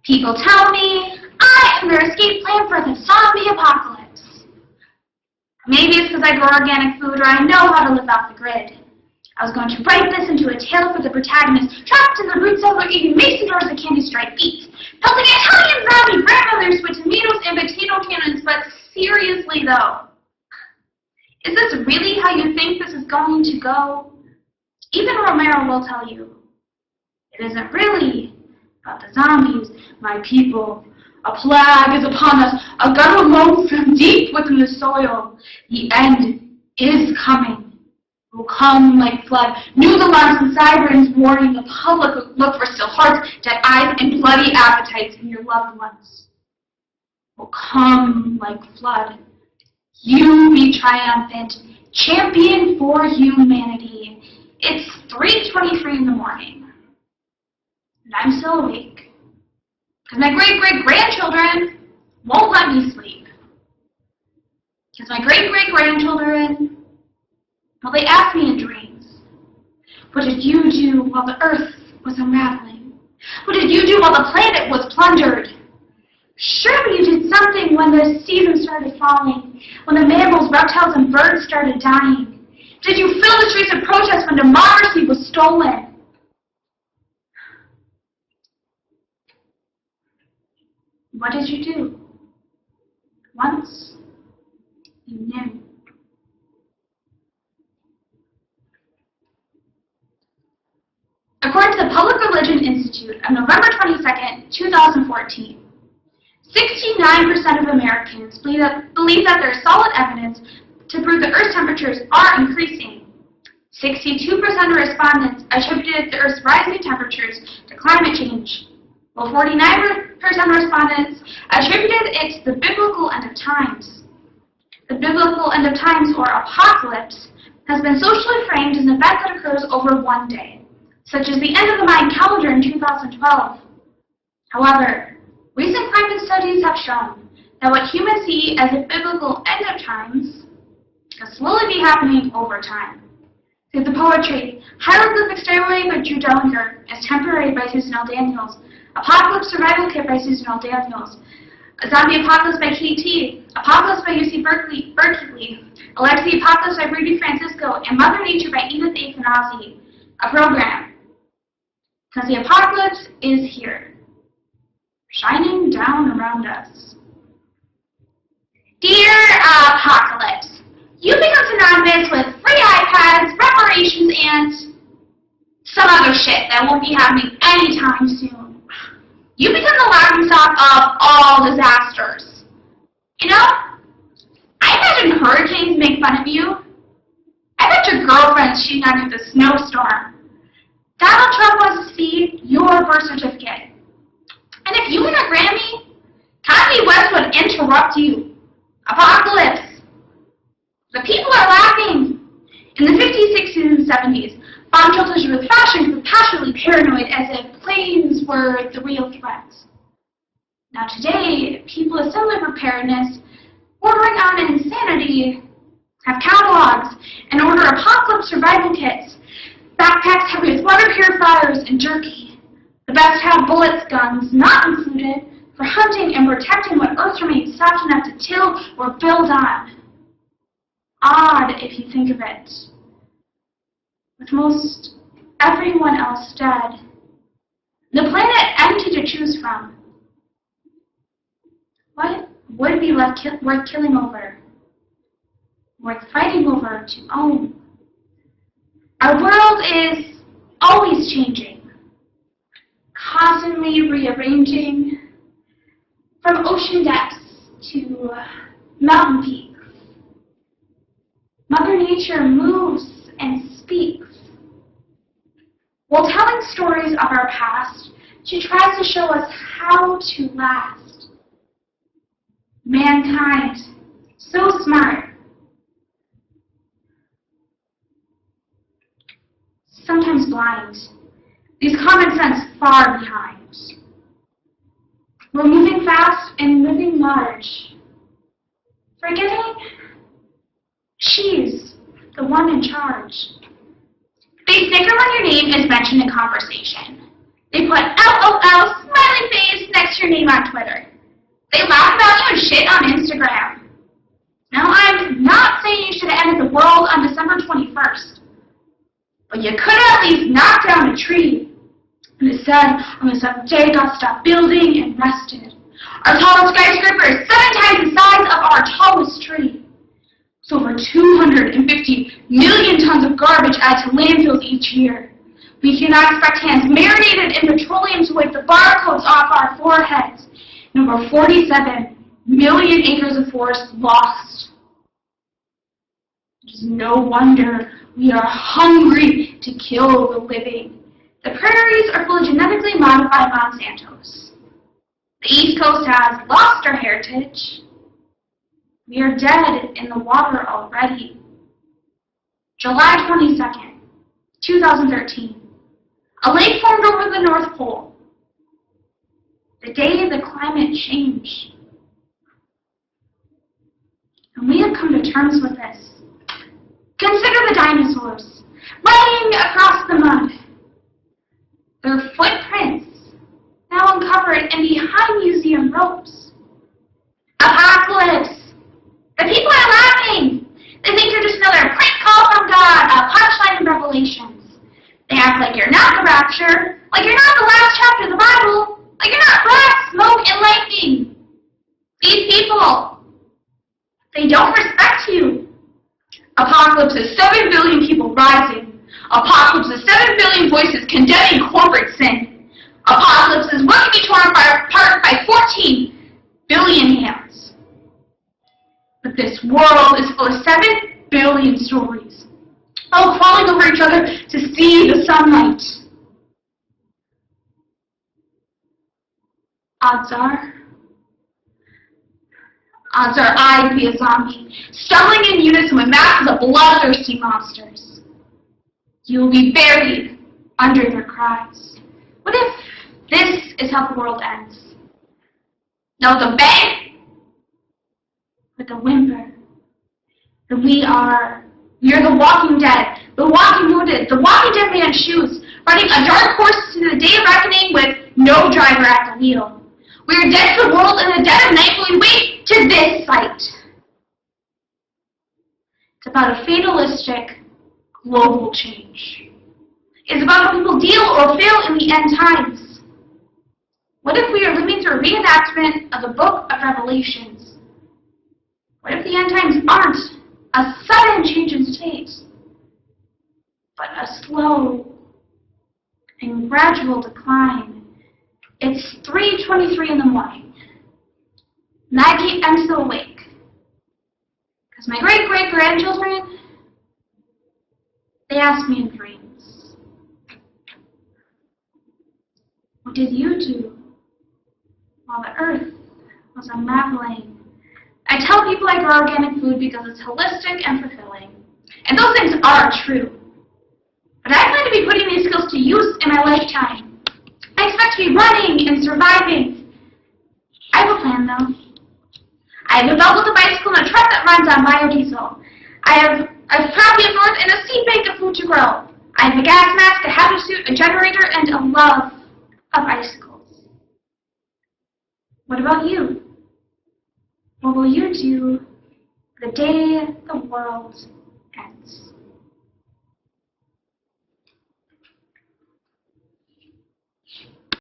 People tell me I am their escape plan for the zombie apocalypse. Maybe it's because I grow organic food or I know how to live off the grid. I was going to write this into a tale for the protagonist, trapped in the root cellar eating mason jars of candy-striped beets, pelting Italian zombie grandmothers with tomatoes and potato cannons, but seriously though, is this really how you think this is going to go? Even Romero will tell you, it isn't really about the zombies, my people. A plague is upon us, a gun will from deep within the soil. The end is coming. Will come like flood. New alarms and sirens warning the public. Look for still hearts, dead eyes, and bloody appetites in your loved ones. Will come like flood. You be triumphant, champion for humanity. It's 3:23 in the morning, and I'm still awake because my great-great-grandchildren won't let me sleep. Because my great-great-grandchildren, well, they asked me in dreams, what did you do while the earth was unraveling? What did you do while the planet was plundered? Surely you did something when the seasons started falling, when the mammals, reptiles, and birds started dying. Did you fill the streets of protest when democracy was stolen? What did you do? Once you knew. According to the Public Religion Institute of November 22nd, 2014, 69% of Americans believe that there is solid evidence to prove that Earth's temperatures are increasing. 62% of respondents attributed the Earth's rising temperatures to climate change, while 49% of respondents attributed it to the biblical end of times. The biblical end of times, or apocalypse, has been socially framed as an event that occurs over one day, such as the end of the Mayan calendar in 2012. However, recent climate studies have shown that what humans see as a biblical end of times can slowly be happening over time. Through the poetry, Hieroglyphic Stairway by Drew Dellinger is Temporary by Susan L. Daniels, Apocalypse Survival Kit by Susan L. Daniels, A Zombie Apocalypse by K.T., Apocalypse by UC Berkeley, Alexi Apocalypse by Rudy Francisco, and Mother Nature by Edith A. Finazzi, a program. Because the apocalypse is here, shining down around us. Dear Apocalypse, you become synonymous with free iPads, reparations, and some other shit that won't be happening anytime soon. You become the laughing stock of all disasters. You know, I imagine hurricanes make fun of you. I bet your girlfriend's cheating on you with a snowstorm. Donald Trump wants to see your birth certificate. And if you win a Grammy, Kanye West would interrupt you. Apocalypse. The people are laughing. In the 50s, 60s, and 70s, bomb shelters were fashion were passionately paranoid as if planes were the real threats. Now today, people of similar preparedness, bordering on insanity, have catalogs and order apocalypse survival kits, backpacks heavy with water purifiers and jerky. The best have bullets, guns not included, for hunting and protecting what Earth remains soft enough to till or build on. Odd if you think of it. With most everyone else dead, the planet empty to choose from, what would be left worth killing over, worth fighting over to own? Our world is always changing, constantly rearranging, from ocean depths to mountain peaks. Mother Nature moves and speaks. While telling stories of our past, she tries to show us how to last. Mankind, so smart, sometimes blind, leaves common sense far behind. We're moving fast and living large, forgetting she's the one in charge. They snicker when your name is mentioned in conversation. They put LOL, smiley face, next to your your name on Twitter. They laugh about you and shit on Instagram. Now, I'm not saying you should have ended the world on December 21st, but you could have at least knocked down a tree. And it said, on this day, God stopped building and rested. Our tallest skyscraper is 7 times the size of our tallest tree. It's over 250 million tons of garbage added to landfills each year. We cannot expect hands marinated in petroleum to wipe the barcodes off our foreheads. And over 47 million acres of forest lost. It is no wonder we are hungry to kill the living. The prairies are full of genetically modified Monsantos. The East Coast has lost our heritage. We are dead in the water already. July 22nd, 2013. A lake formed over the North Pole. The day of the climate change. And we have come to terms with this. Consider the dinosaurs running across the mud. Their footprints now uncovered and behind museum ropes. Apocalypse. The people are laughing. They think you're just another prank call from God, a punchline in Revelations. They act like you're not the rapture, like you're not the last chapter of the Bible, like you're not glass, smoke, and lightning. These people, they don't respect you. Apocalypse is 7 billion people rising. Apocalypse is 7 billion voices condemning corporate sin. Apocalypse is what can be torn apart by 14 billion hands. But this world is full of 7 billion stories, all crawling over each other to see the sunlight. Odds are I'd be a zombie, stumbling in unison with masses of bloodthirsty monsters. You will be buried under their cries. What if this is how the world ends? No, the bang, with a whimper. That we are the walking dead, the walking wounded, the walking dead man's shoes, running a dark course to the day of reckoning with no driver at the wheel. We are dead to the world, and the dead of night will wait to this sight. It's about a fatalistic global change. It's about how people deal or fail in the end times. What if we are living through a reenactment of the book of Revelations? What if the end times aren't a sudden change in state, but a slow and gradual decline? It's 3:23 in the morning, and I'm still awake, because my great-great-grandchildren, they ask me in dreams, what did you do while the earth was unraveling? I tell people I grow organic food because it's holistic and fulfilling, and those things are true, but I plan to be putting these skills to use in my lifetime. I expect to be running and surviving. I have a plan, though. I have a belt with a bicycle and a truck that runs on biodiesel. I have a property of north and a seed bank of food to grow. I have a gas mask, a hazard suit, a generator, and a love of icicles. What about you? What will you do the day the world ends?